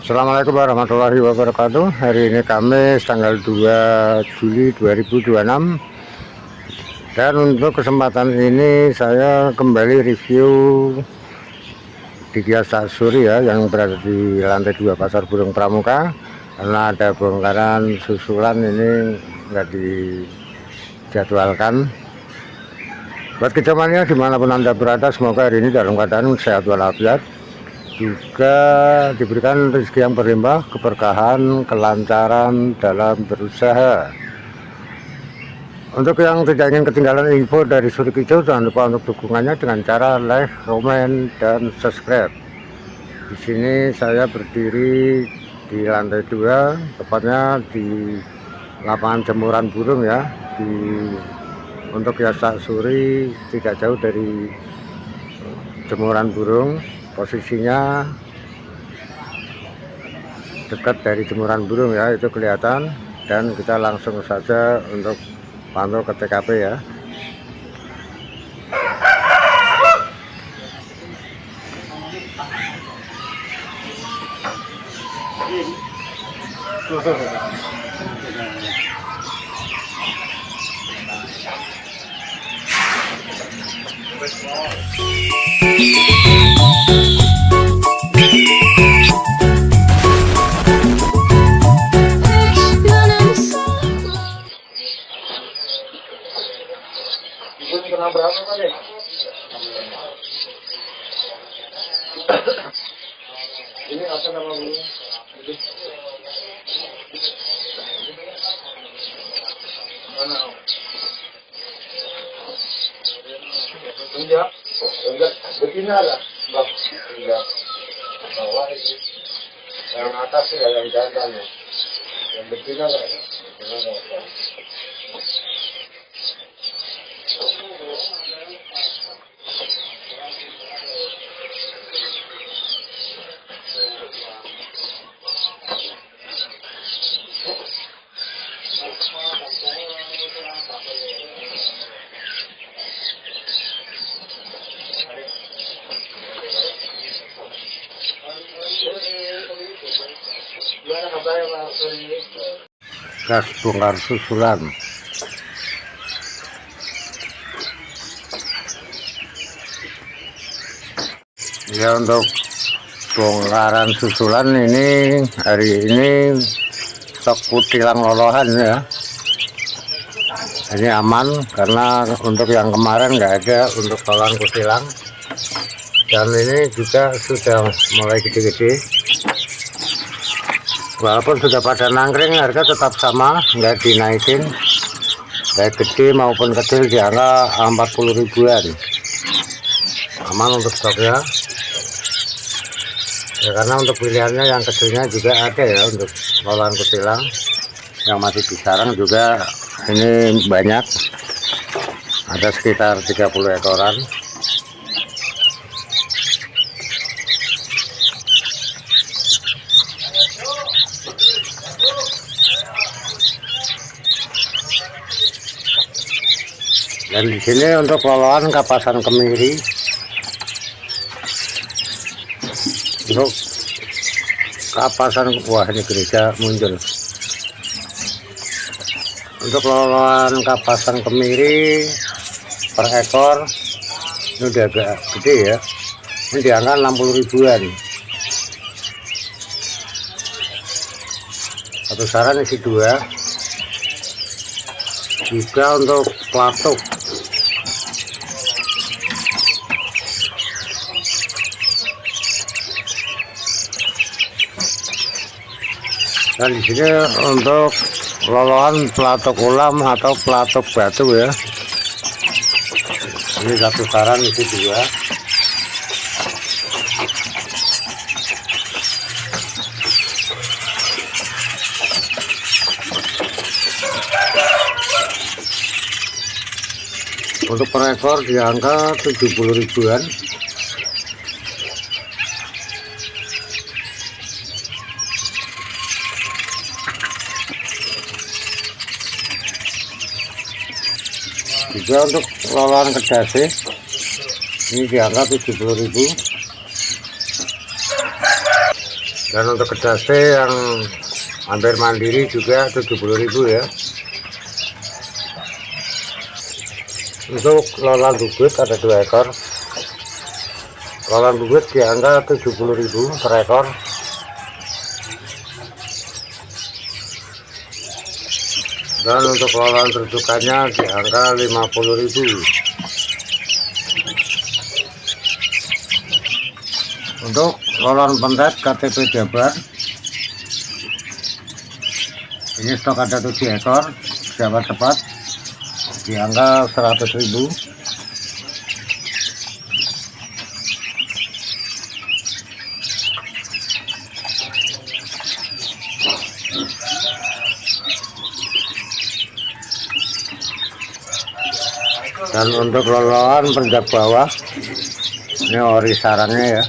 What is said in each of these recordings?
Assalamualaikum warahmatullahi wabarakatuh. Hari ini Kamis tanggal 2 Juli 2026. Dan untuk kesempatan ini saya kembali review di kios Sasuri ya, yang berada di lantai 2 Pasar Burung Pramuka. Karena ada bongkaran susulan, ini nggak dijadwalkan. Buat kejamannya dimanapun Anda berada, semoga hari ini dalam keadaan sehat walafiat, juga diberikan rezeki yang berlimpah, keberkahan, kelancaran dalam berusaha. Untuk yang tidak ingin ketinggalan info dari Suri Kijau, jangan lupa untuk dukungannya dengan cara like, komen, dan subscribe. Di sini saya berdiri di lantai 2, tepatnya di lapangan jemuran burung ya. Untuk kios Suri tidak jauh dari jemuran burung. Posisinya dekat dari jemuran burung ya, itu kelihatan. Dan kita langsung saja untuk pantau ke TKP ya. Ini apa nama burung? Mana? Enggak betina lah, enggak bawah itu. Yang atas sih yang jantan ya, yang betina lah ya. Gas bongkar susulan. Ya, untuk bongkaran susulan ini hari ini stok kutilang lolohan ya. Ini aman karena untuk yang kemarin nggak ada untuk lolohan kutilang. Dan ini juga sudah mulai gede-gede. Walaupun sudah pada nangkring, harga tetap sama, nggak dinaikin. Baik gede maupun kecil di angka 40 ribuan. Aman untuk stoknya. Ya, karena untuk pilihannya yang kecilnya juga ada ya, untuk lolohan kutilang. Yang masih di sarang juga ini banyak. Ada sekitar 30 ekoran. Dan di sini untuk lolohan kapasan kemiri. Untuk kapasan, wah ini gereja muncul. Untuk lolohan kapasan kemiri per ekor ini udah agak gede ya. Ini di angka 60 ribuan. Satu sarang isi 2. Juga untuk pelatuk. Dan di sini untuk lolohan pelatuk ulam atau pelatuk batu ya. Ini satu sarang isi 2. Untuk per ekor di angka 70 ribuan. Juga untuk lolohan kedasi ini di angka 70.000. Dan untuk kedase yang hampir mandiri juga 70.000 ya. Untuk lolan bubut ada 2 ekor. Lolan bubut di angka 70.000 per ekor. Dan untuk lolan tertukannya di angka 50.000. Untuk lolan pentet KTP Jabar, ini stok ada 7 ekor, Jawa tepat di angka 100.000. Dan untuk loloan penjak bawah, ini ori sarangnya ya,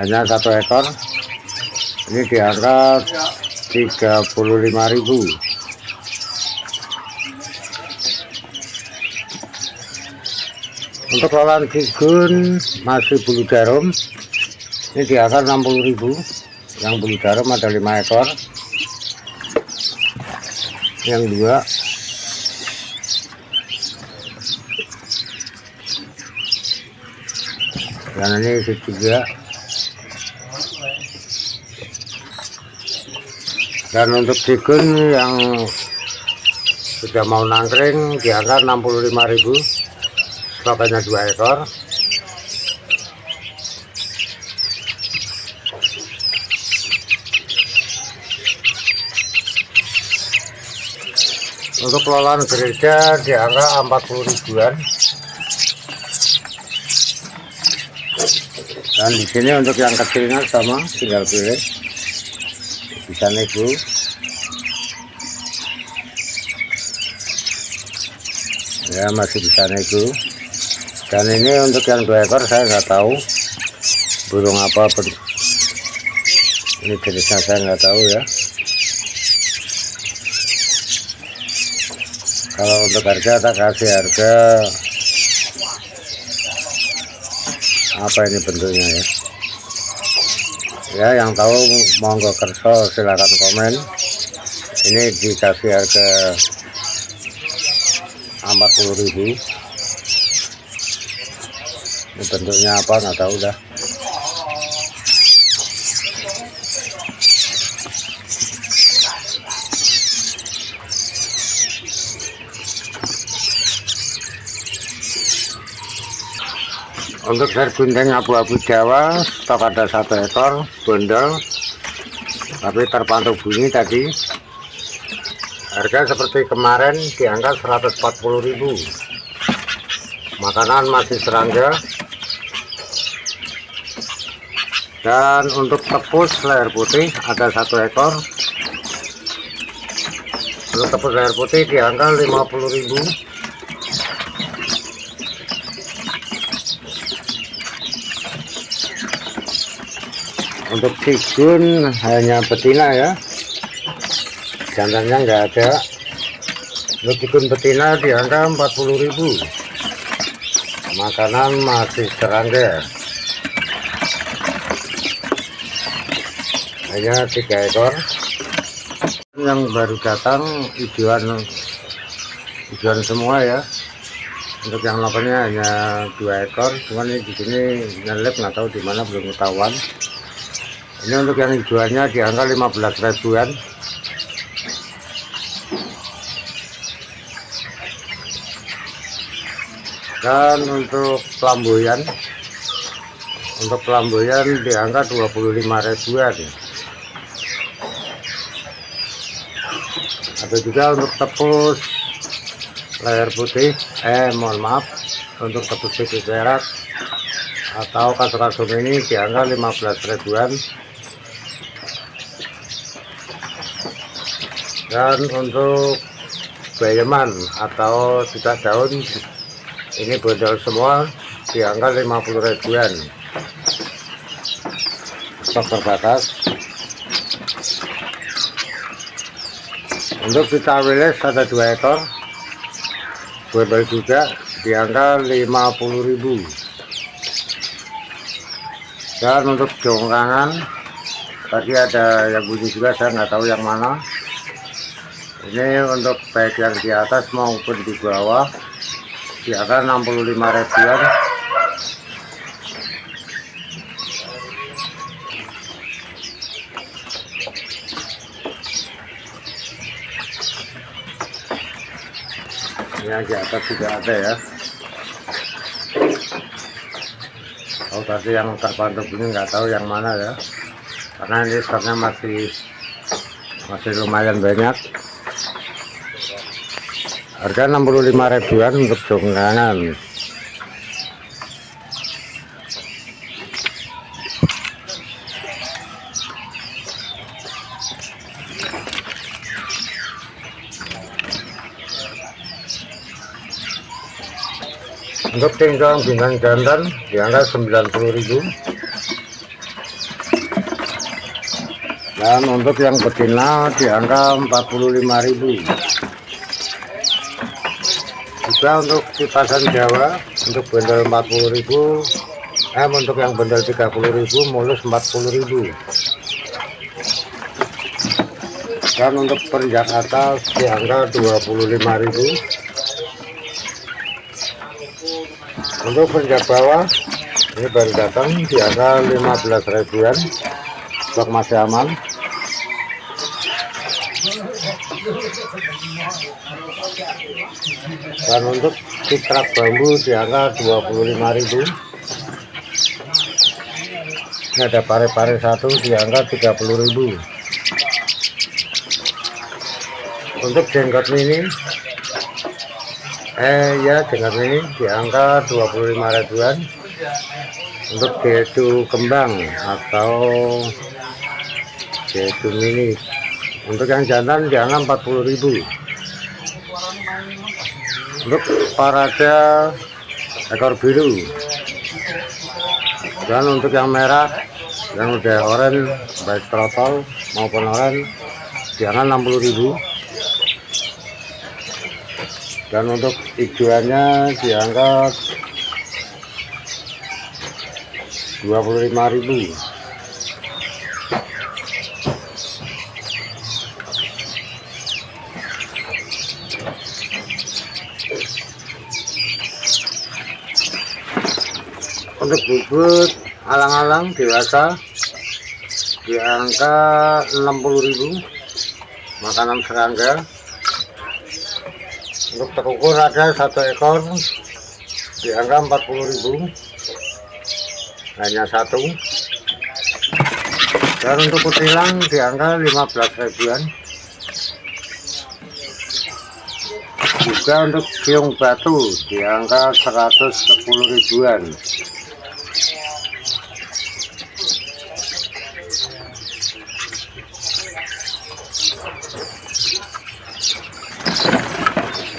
hanya 1 ekor, ini di angka 35.000. Untuk lolan cigun masih bulu jarum, ini di angka 60.000. Yang bulu jarum ada 5 ekor, yang 2. Dan ini juga. Dan untuk cigun yang sudah mau nangkring di angka 65.000, stoknya 2 ekor. Untuk lolan gereja di angka 40.000-an. Dan di sini untuk yang kecilnya sama, tinggal pilih, bisa nego. Ya masih bisa nego. Dan ini untuk yang 2 ekor saya nggak tahu burung apa, ini jenisnya saya nggak tahu ya. Kalau untuk harga tak kasih harga apa ini bentuknya ya. Ya yang tahu monggo kerso silakan komen. Ini dikasih harga 40.000. Ini bentuknya apa nggak tahu dah. Untuk sergundeng abu-abu Jawa stok ada 1 ekor bondol, tapi terpantau bunyi tadi. Harga seperti kemarin di angka 140.000. Makanan masih serangga. Dan untuk tepus leher putih ada 1 ekor. Untuk tepus leher putih di angka 50.000. Untuk cigun hanya betina ya, jantannya nggak ada. Untuk cigun betina di angka 40.000. Makanan masih serangga. Hanya 3 ekor. Yang baru datang hijauan semua ya. Untuk yang lainnya hanya 2 ekor. Cuman ini di sini nyelip, nggak tahu di mana, belum ketahuan. Ini untuk yang hijauannya di angka 15.000-an. Dan untuk pelamboyan di angka 25.000-an. Ada juga untuk tepus leher putih, mohon maaf, untuk tepus putih perak atau kasur ini di angka 15.000-an. Dan untuk bayeman atau tidak daun ini bondol semua di angka 50.000-an. Stok terbatas. Untuk kita wilis ada 2 ekor bondol juga di angka 50.000. Dan untuk jongkangan tadi ada yang bunyi juga, saya nggak tahu yang mana. Ini untuk baik yang di atas maupun di bawah di angka 65.000-an. Ini yang di atas juga ada ya. Oh tadi yang terbantu ini nggak tahu yang mana ya, karena ini stoknya masih lumayan banyak. Harga 65.000-an untuk jongkangan. Untuk cincang bintang jantan di angka 90.000. Dan untuk yang betina di angka 45.000. Juga untuk kipasan Jawa untuk bendel 40.000, untuk yang bendel 30.000, mulus 40.000. Dan untuk perijak atas di angka 25.000. Untuk perijak bawah ini baru datang di angka 15.000-an, stok masih aman. Dan untuk citrak bambu di angka 25.000. Ini ada pare-pare satu di angka 30.000. Untuk jenggot mini jenggot mini di angka 25.000-an. Untuk gedu kembang atau gedu mini untuk yang jantan di angka 40.000. Untuk paraca ekor biru. Dan untuk yang merah yang udah oranye baik trotol maupun oranye di angka 60.000. Dan untuk hijauannya di angka 25.000. Untuk bubut alang-alang dewasa di angka 60.000, makanan serangga. Untuk terukur ada satu ekor di angka 40.000, hanya satu. Dan untuk kutilang di angka 15.000-an. Juga untuk biong batu di angka 110.000-an.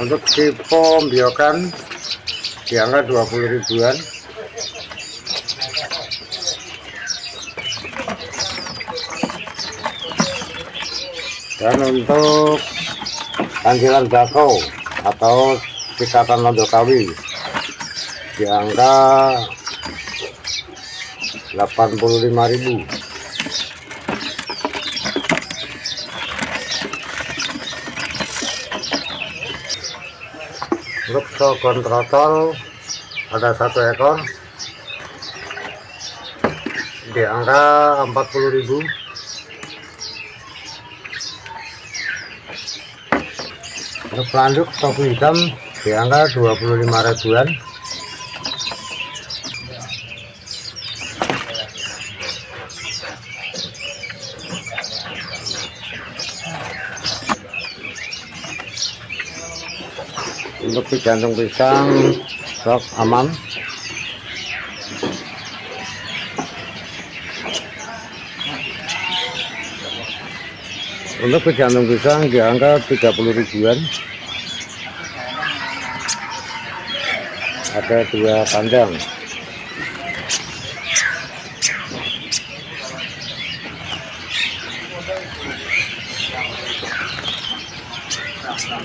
Untuk tipe biokan di angka 20.000-an. Dan untuk kanjilan bako atau sikatan londo kawi di angka 85.000. Untuk sogon trotol ada satu ekor di angka 40.000. Untuk pelanduk topi hitam di angka 25.000-an. Untuk jantung pisang stok aman. Untuk jantung pisang di angka 30.000-an. Ada dua kandang.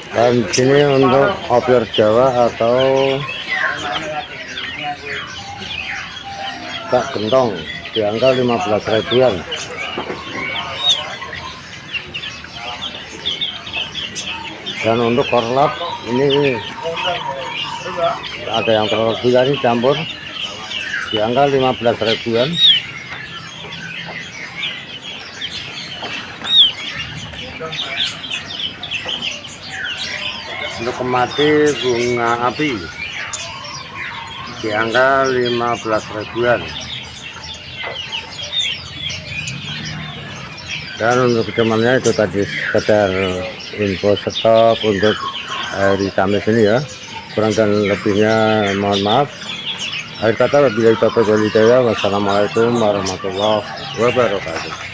Dan sini untuk obyek Jawa atau Kak gentong di angka 15 ribuan. Dan untuk korlap ini ada yang terlalu gila ini campur di angka 15 ribuan. Untuk kemati bunga api di angka 15 ribuan. Dan untuk temannya itu tadi sekedar info stok untuk hari Kamis ini ya, kurang dan lebihnya mohon maaf. Akhir kata wabillahi taufiq wal hidayah. Wassalamualaikum warahmatullahi wabarakatuh.